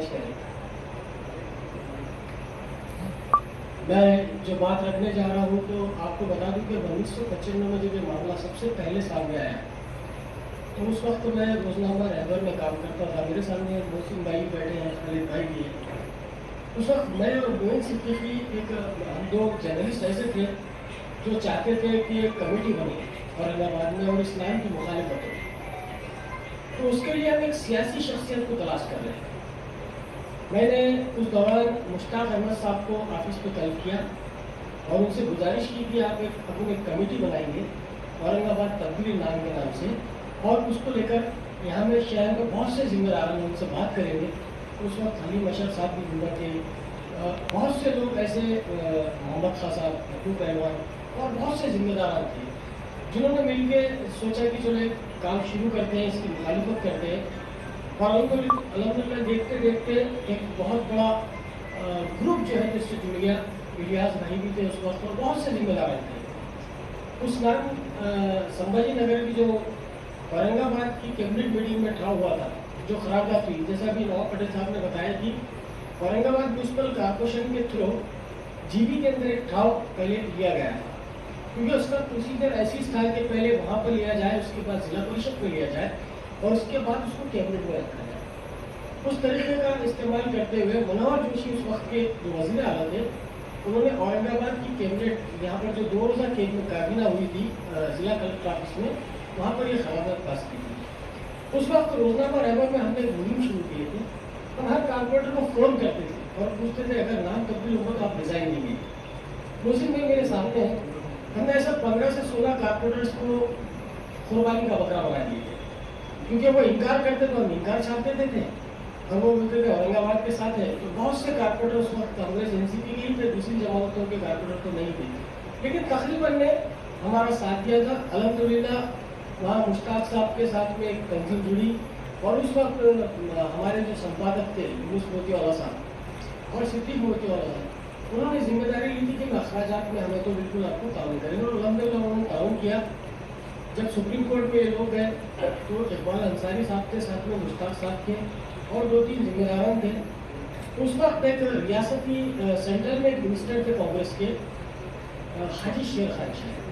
फरमाइश करें। मैं जो बात रखने जा रहा हूँ तो आपको बता दूं कि 1995 में जब ये मामला सबसे पहले सामने आया तो उस वक्त मैं रोजनामा रहबर में काम करता था। मेरे सामने मोहसिन भाई बैठे हैं, खालिद भाई भी हैं। उस वक्त मैं और मोइन सिद्दीकी एक हम दो जर्नलिस्ट ऐसे थे जो चाहते थे कि एक कमेटी बने औरंगाबाद में और इस्लाम की मुखालिफत हो। तो उसके लिए हम एक सियासी शख्सियत को तलाश कर रहे हैं। मैंने उस दौरान मुश्ताक अहमद साहब को ऑफिस पे तलब किया और उनसे गुजारिश की कि आप अपनी एक कमेटी बनाएंगे औरंगाबाद तब्दीली नाम के नाम से, और उसको लेकर यहाँ में शहर में बहुत से जिम्मेदार हैं, उनसे बात करेंगे। उस वक्त हलीम अशर साहब भी जिम्मेदार थे, बहुत से लोग ऐसे मोहम्मद खां साहब, अब्दुल पहलवान और बहुत से जिम्मेदार थे जिन्होंने मिलकर सोचा कि चलो एक काम शुरू करते हैं, इसकी मुखालिफत करते हैं। और अलहमदिल्ला देखते देखते एक बहुत बड़ा ग्रुप जो है जिससे जुड़ गया। इलियास भाई भी थे उस वक्त और बहुत से जिम्मेदार थे। उस नाम संभाजी नगर की जो औरंगाबाद की कैबिनेट मीटिंग में ठाव हुआ था, जो खराबात हुई, जैसा भी नवाब पटेल साहब ने बताया कि औरंगाबाद म्यूनसिपल कॉर्पोरेशन के थ्रू जीबी के अंदर एक ठाव पहले लिया गया था, क्योंकि उसका प्रोसीजर ऐसी था कि पहले वहाँ पर लिया जाए, उसके बाद जिला परिषद में लिया जाए और उसके बाद उसको कैबिनेट में रखा जाए। उस तरीके का इस्तेमाल करते हुए मनोहर जोशी उस वक्त के जो वज़ीर आला थे, उन्होंने औरंगाबाद की कैबिनेट, यहाँ पर जो 2 रोज़ा काबीना हुई थी जिला कलेक्टर ऑफिस में, वहाँ पर ये खराबात पास की थी। उस वक्त रोजनामा रहबर में हमने एक मुहिम शुरू की थी। हम हर कारपोरेटर को फ़ोन करते थे और पूछते थे अगर नाम तब्दील होगा तो आप डिज़ाइन देंगे। मुझे में मेरे सामने है, हमने ऐसा 15 से 16 कारपोरेटर्स को कुर्बानी का बकरा बना दिए थे, क्योंकि वो इनकार करते तो हम इनकार छाप देते थे और वो बोलते थे औरंगाबाद के साथ है। तो बहुत से कारपोरेटर उस वक्त कांग्रेस एनसीपी के ही थे, दूसरी जमातों के कारपोरेटर तो नहीं थे, लेकिन तकरीबन ने हमारा साथ दिया था। अल्हम्दुलिल्लाह वहाँ मुश्ताक साहब के साथ में एक तंजीम जुड़ी और उस वक्त हमारे जो संपादक थे यूनुस मोतीवाला साहब और सिद्दीक मोतीवाला साहब, उन्होंने जिम्मेदारी ली थी कि अखराजात में हमें तो बिल्कुल आपको ताउन करेंगे, और अल्हम्दुलिल्लाह उन्होंने ताउन किया। जब सुप्रीम कोर्ट में ये लोग गए तो इकबाल अंसारी साहब के साथ में मुश्ताक साहब थे और 2-3 जिम्मेदारान थे। उस वक्त एक रियासती सेंट्रल में एक मिनिस्टर थे कांग्रेस के, हाजी शेर खान शाह,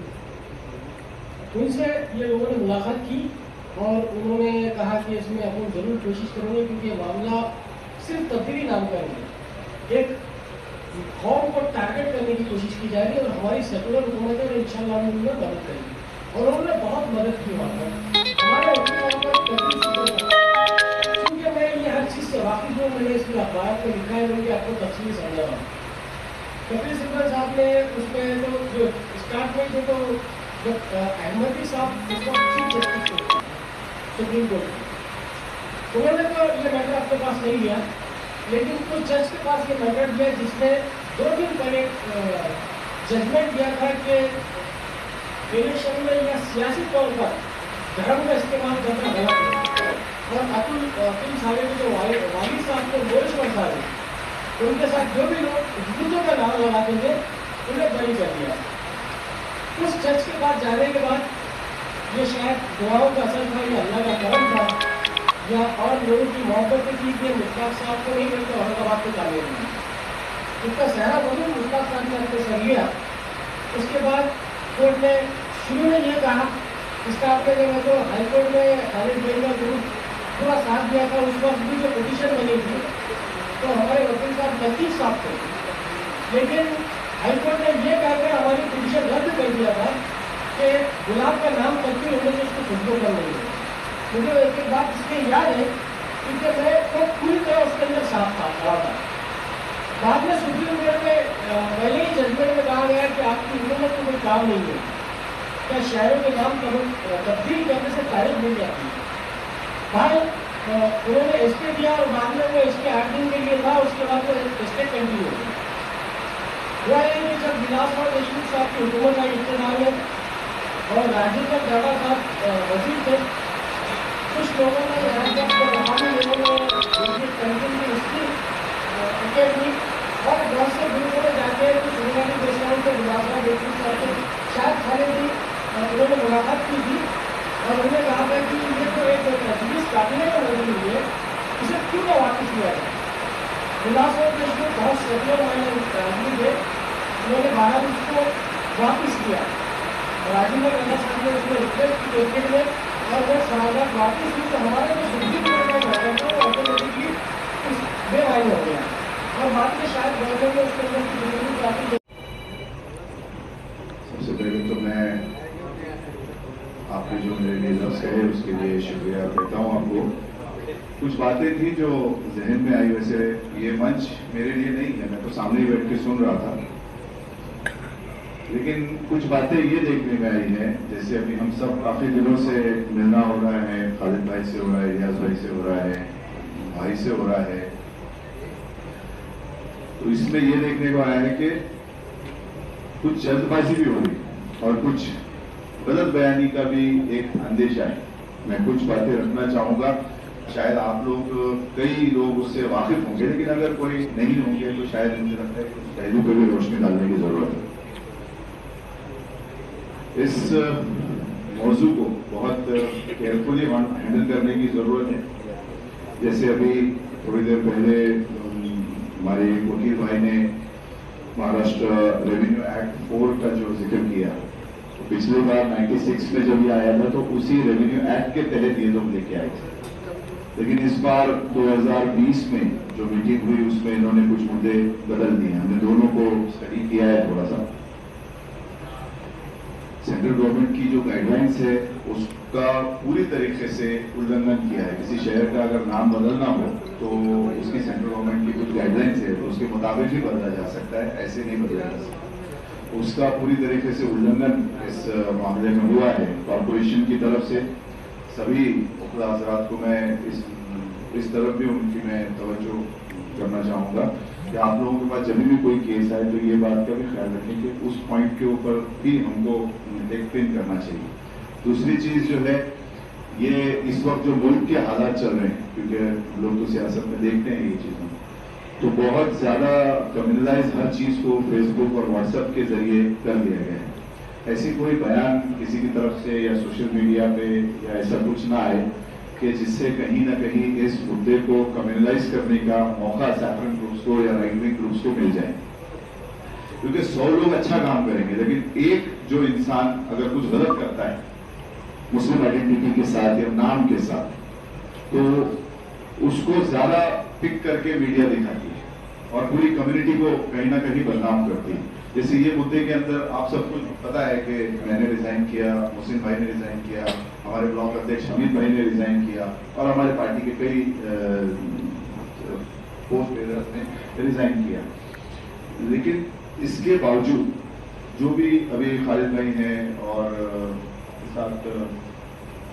उनसे ये लोगों ने मुलाकात की और उन्होंने कहा कि इसमें अपन ज़रूर कोशिश करेंगे, क्योंकि ये मामला सिर्फ तब्दीली नाम का नहीं, एक कौम को टारगेट करने की कोशिश की जा रही है और हमारी सेकुलर हुकूमत है, इंशाअल्लाह हम उनमें मदद करेंगे। और उन्होंने बहुत मदद की वहाँ पर हमारे, क्योंकि मैं ये हर चीज़ से वाकिफ हूँ, मैंने इसकी अखबार में लिखा है, उनकी आपको तफसील समझा रहा हूँ। कपिल सिब्बल साहब ने उसमें तो जो स्टार्ट में थे, तो जब अहमदी साहब चीफ जस्टिस थे सुप्रीम कोर्ट, उन्होंने तो ये मैटर आपके पास नहीं लिया, लेकिन कुछ जज के पास ये मैटर दिया जिसने 2 दिन पहले जजमेंट दिया था कि इलेक्शन में या सियासी तौर पर धर्म का इस्तेमाल करना गलत है। और अतुल साले के जो वालिद साहब थे मोरेश्वर साहब, उनके साथ जो भी लोग हिंदुओं का नाम लगाते थे उन्हें बरी कर दिया। उस जज के पास जाने के बाद ये शायद दुआओं का असर था या अल्लाह का करम था या और लोगों की मोहब्बत थी कि मुश्ताक साहब को नहीं करते औरंगाबाद को कामयाब नहीं, उसका सहरा बोलूँ मुश्ताक साहब ने हमको सर लिया। उसके बाद कोर्ट ने शुरू में ये कहा, इसका आपने जब तो हाईकोर्ट में खालिद भाई का ग्रुप पूरा साथ दिया था। उस वक्त भी जो पिटीशन बनी थी तो हमारे वकील साहब लतीफ़ साहब थे, लेकिन हाईकोर्ट ने ये कहकर हमारी पिटीशन रद्द कर दिया था कि गुलाब का नाम तब्दील होने से उसको खुद कर नहीं है। मुझे एक बात इसलिए याद है क्योंकि मैं तो पूरी तरह उसके अंदर साफ था। बाद में सुप्रीम कोर्ट में पहले ही जजमेंट में कहा गया कि आपकी हुकूमत को कोई काम नहीं है, क्या शहरों के नाम तब्दील करने से तारीफ मिल जाती है। भाई उन्होंने एसटे दिया और बाद में वो एसटे 8 दिन के लिए था, उसके बाद वो एसटे कंटिन्यू हो गया। हुआ है कि जब बिलासपुर देशमुख साहब की हुकूमत आई इख्तियार में और राजेंद्र जाड़ा साहब वजीर थे, कुछ लोगों ने यहाँ तक बहाली लोगों ने उनकी पेंशन की हिस्ट्री अकेडमी और बहुत से ग्रुपों में जाके कुछ बुनियादी देशों से बिलासपुर देशमुख साहब से शायद खाने की उन्होंने मुलाकात की थी और उन्होंने कहा था कि ये तो एक तजवीज़ काबिल में मौजूद हुई है, इसे क्यों ना वापस लिया जाए। बिलासपुर के इसमें बहुत सैकड़ों आदमी थे, उन्होंने 12 उसको वापस किया। राजेंद्र नगर साहब ने उसमें रिक्वेस्ट की एक में, और वो शहादत वापस की तो हमारे जो सुप्रीम कोर्ट में हो गया था वो ऑटोमेटिकली बेमानी हो गया। और बाद में शायद गवर्नमेंट ने उसके अंदर की जरूरी काफी। सबसे पहले तो मैं आपने जो मेरे लिए लफ्ज़ कहे उसके लिए शुक्रिया देता हूँ आपको। कुछ बातें थी जो जहन में आई, वैसे ये मंच मेरे लिए नहीं है, मैं तो सामने ही बैठ के सुन रहा था, लेकिन कुछ बातें ये देखने में आई हैं, जैसे अभी हम सब काफ़ी दिनों से मिलना हो रहा है, खालिद भाई से हो रहा है, इलियास भाई से हो रहा है, भाई से हो रहा है, तो इसमें ये देखने को आया है कि कुछ जल्दबाजी भी हो रही और कुछ गलत बयानी का भी एक अंदेशा है। मैं कुछ बातें रखना चाहूंगा, शायद आप लोग कई लोग उससे वाकिफ होंगे, लेकिन अगर कोई नहीं होंगे तो शायद मुझे लगता है कि उस पहलू पर भी रोशनी डालने की जरूरत है। इस मौजू को बहुत केयरफुली हैंडल करने की जरूरत है। जैसे अभी थोड़ी देर पहले हमारे वकील भाई ने महाराष्ट्र रेवेन्यू एक्ट 4 का जो जिक्र किया, तो पिछली बार 96 में जब ये आया था तो उसी रेवेन्यू एक्ट के तहत ये लोग लेके आए थे, लेकिन इस बार 2020 में जो मीटिंग हुई उसमें इन्होंने कुछ मुद्दे बदल दिए। हमने दोनों को स्टडी किया है थोड़ा सा। सेंट्रल गवर्नमेंट की जो गाइडलाइंस है उसका पूरी तरीके से उल्लंघन किया है। किसी शहर का अगर नाम बदलना हो तो उसकी सेंट्रल गवर्नमेंट की कुछ गाइडलाइंस है तो उसके मुताबिक ही बदला जा सकता है, ऐसे नहीं बदला जा सकता। उसका पूरी तरीके से उल्लंघन इस मामले में हुआ है। कॉर्पोरेशन की तरफ से सभी उखला हजरात को मैं इस तरफ भी उनकी मैं तवज्जो करना चाहूँगा कि आप लोगों के पास जब भी कोई केस आए तो ये बात का भी ख्याल रखें कि उस पॉइंट के ऊपर भी हमको एक पिन करना चाहिए। दूसरी चीज़ जो है, ये इस वक्त जो मुल्क के हालात चल रहे हैं, क्योंकि लोग तो सियासत में देखते हैं ये चीज़ें, तो बहुत ज़्यादा कम्युनलाइज हर चीज़ को फेसबुक और व्हाट्सएप के जरिए कर दिया गया है। ऐसी कोई बयान किसी की तरफ से या सोशल मीडिया पे या ऐसा कुछ ना आए कि जिससे कहीं ना कहीं इस मुद्दे को कम्युनलाइज करने का मौका सैफरन ग्रुप्स को या राइट विंग ग्रुप्स को मिल जाए। क्योंकि 100 लोग अच्छा काम करेंगे, लेकिन एक जो इंसान अगर कुछ गलत करता है मुस्लिम आइडेंटिटी के साथ या नाम के साथ, तो उसको ज्यादा पिक करके मीडिया दिखाती है और पूरी कम्युनिटी को कहीं ना कहीं बदनाम करती है। जैसे ये मुद्दे के अंदर आप सबको पता है कि मैंने रिजाइन किया, मुस्लिम भाई ने रिजाइन किया, हमारे ब्लॉक अध्यक्ष हमीद भाई ने रिजाइन किया और हमारे पार्टी के कई पोस्ट लीडर्स ने रिजाइन किया। लेकिन इसके बावजूद जो भी अभी खालिद भाई हैं और साथ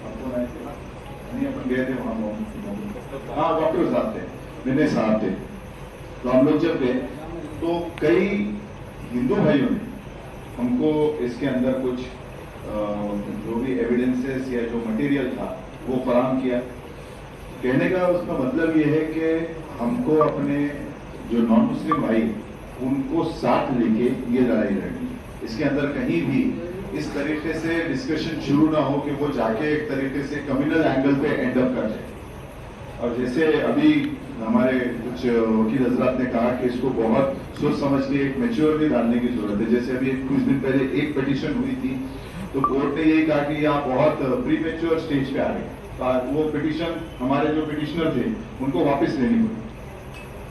आपको नहीं अपन गए थे वहाँ, हाँ डॉक्टर साहब थे, विनय साहब थे, तो हम लोग जब गए तो कई हिंदू भाइयों ने हमको इसके अंदर कुछ जो भी एविडेंसेस या जो मटेरियल था वो फराहम किया। कहने का उसका मतलब ये है कि हमको अपने जो नॉन मुस्लिम भाई उनको साथ लेके ये लड़ाई लड़नी है। इसके अंदर कहीं भी इस तरीके से डिस्कशन शुरू ना हो कि वो जाके एक तरीके से कम्युनल एंगल पे एंड अप कर जाए। और जैसे अभी हमारे कुछ वकील हजरात ने कहा कि इसको बहुत सोच समझ के एक मैच्योरिटी डालने की जरूरत है। जैसे अभी कुछ दिन पहले एक पिटीशन हुई थी तो कोर्ट ने यही कहा कि आप बहुत प्री मैच्योर स्टेज पे आ गए, तो वो पिटीशन हमारे जो पिटिशनर थे उनको वापस लेनी पड़ी।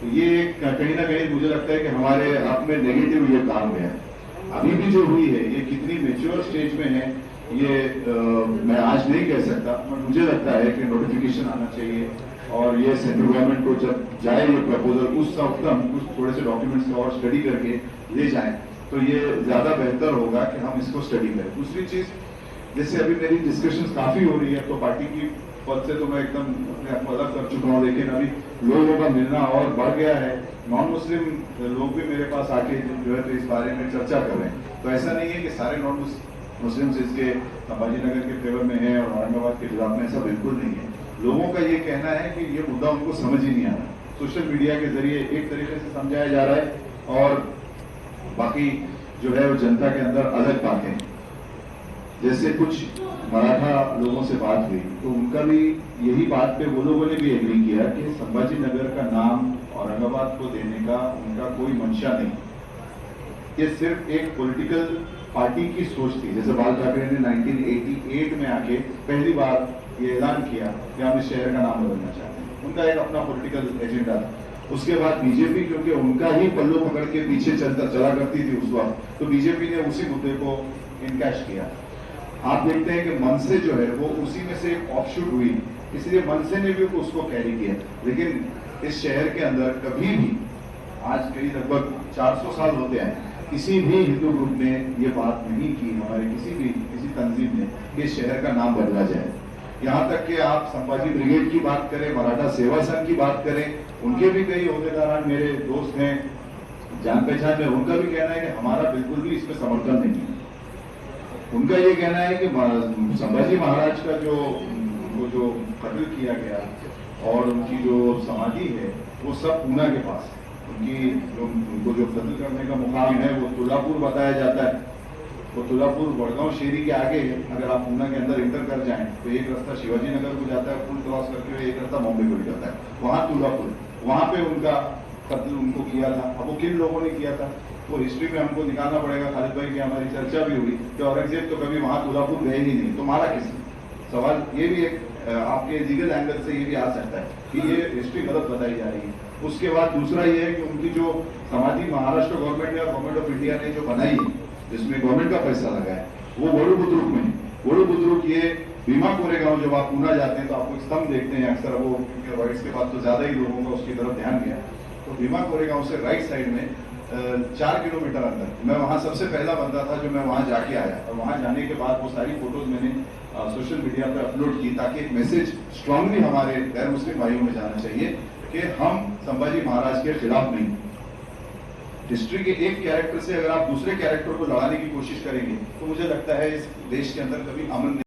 तो ये कहीं ना कहीं मुझे लगता है कि हमारे आप में नेगेटिव ये काम गया। अभी भी जो हुई है ये कितनी मैच्योर स्टेज में है ये मैं आज नहीं कह सकता, पर मुझे लगता है कि नोटिफिकेशन आना चाहिए और ये सेंट्रल गवर्नमेंट को जब जाए ये प्रपोजल उस वक्त हम कुछ थोड़े से डॉक्यूमेंट्स और स्टडी करके ले जाएं तो ये ज्यादा बेहतर होगा कि हम इसको स्टडी करें। दूसरी चीज, जैसे अभी मेरी डिस्कशंस काफी हो रही है तो पार्टी की पद से तो मैं एकदम अपने आप को अलग कर चुका हूँ, लेकिन अभी लोगों का मिलना और बढ़ गया है। नॉन मुस्लिम लोग भी मेरे पास आके जो है तो इस बारे में चर्चा कर रहे हैं। तो ऐसा नहीं है कि सारे नॉन मुस्लिम्स इसके संभाजी नगर के फेवर में है और औरंगाबाद के खिलाफ में, ऐसा बिल्कुल नहीं है। लोगों का ये कहना है कि ये मुद्दा उनको समझ ही नहीं आ रहा। सोशल मीडिया के जरिए एक तरीके से समझाया जा रहा है और बाकी जो है वो जनता के अंदर अलग बातें। जैसे कुछ मराठा लोगों से बात हुई तो उनका भी यही बात पे वो लोगों ने भी एग्री किया कि संभाजी नगर का नाम औरंगाबाद को देने का उनका कोई मंशा नहीं। ये सिर्फ एक पॉलिटिकल पार्टी की सोच थी। जैसे बाल ठाकरे ने 1988 में आके पहली बार ये ऐलान किया कि हम इस शहर का नाम बदलना चाहते हैं, उनका एक अपना पॉलिटिकल एजेंडा था। उसके बाद बीजेपी, क्योंकि उनका ही पल्लू पकड़ के पीछे चला करती थी उस वक्त, तो बीजेपी ने उसी मुद्दे को इनकैश किया। आप देखते हैं कि मनसे जो है वो उसी में से एक ऑफशूट हुई, इसलिए मनसे ने भी उसको कैरी किया। लेकिन इस शहर के अंदर कभी भी, आज कई लगभग 400 साल होते हैं, किसी भी हिंदू ग्रुप ने ये बात नहीं की, हमारे किसी तंजीम ने, कि इस शहर का नाम बदला जाए। यहाँ तक कि आप संभाजी ब्रिगेड की बात करें, मराठा सेवा संघ की बात करें, उनके भी कई अहदेदार मेरे दोस्त हैं, जान पहचान में, उनका भी कहना है कि हमारा बिल्कुल भी इसमें समर्थन नहीं है। उनका ये कहना है कि संभाजी महाराज का जो कत्ल किया गया और उनकी जो समाधि है वो सब पूना के पास है। उनको जो कत्ल करने का मुकाम है वो तुलापुर बताया जाता है। वो तुलापुर वड़गांव शेरी के आगे है। अगर आप पूना के अंदर इंटर कर जाएं तो एक रास्ता शिवाजी नगर को जाता है, पुल क्रॉस करके एक रास्ता बॉम्बे को जाता है, वहां तुलापुर, वहां पे उनका कत्ल उनको किया था। अब वो किन लोगों ने किया था वो हिस्ट्री में हमको निकालना पड़ेगा। खालिद भाई की हमारी चर्चा भी हुई कि औरंगजेब तो कभी वहां तुलापुर गए ही नहीं, तो मारा किसने? सवाल ये भी एक आपके लीगल एंगल से ये भी आ सकता है कि ये हिस्ट्री गलत बताई जा रही है। उसके बाद दूसरा ये है कि उनकी जो समाधि महाराष्ट्र गवर्नमेंट ने और गवर्नमेंट ऑफ इंडिया ने जो बनाई है, जिसमें गवर्नमेंट का पैसा लगा है, वो वड़ू बुद्रुक में है। वड़ू बुद्रुक ये भीमा कोरेगांव, जब आप पूना जाते हैं तो आपको स्तंभ देखते हैं अक्सर, वो राइट्स के बाद तो ज्यादा ही लोगों का उसकी तरफ ध्यान गया। तो भीमा कोरेगांव से राइट साइड में 4 किलोमीटर अंदर, मैं वहां सबसे पहला बंदा था जो मैं वहां जाके आया, और वहां जाने के बाद वो सारी फोटोज मैंने सोशल मीडिया पर अपलोड की, ताकि एक मैसेज स्ट्रांगली हमारे गैर मुस्लिम भाइयों में जाना चाहिए कि हम संभाजी महाराज के खिलाफ नहीं। हिस्ट्री के एक कैरेक्टर से अगर आप दूसरे कैरेक्टर को लड़ाने की कोशिश करेंगे तो मुझे लगता है इस देश के अंदर कभी अमन नहीं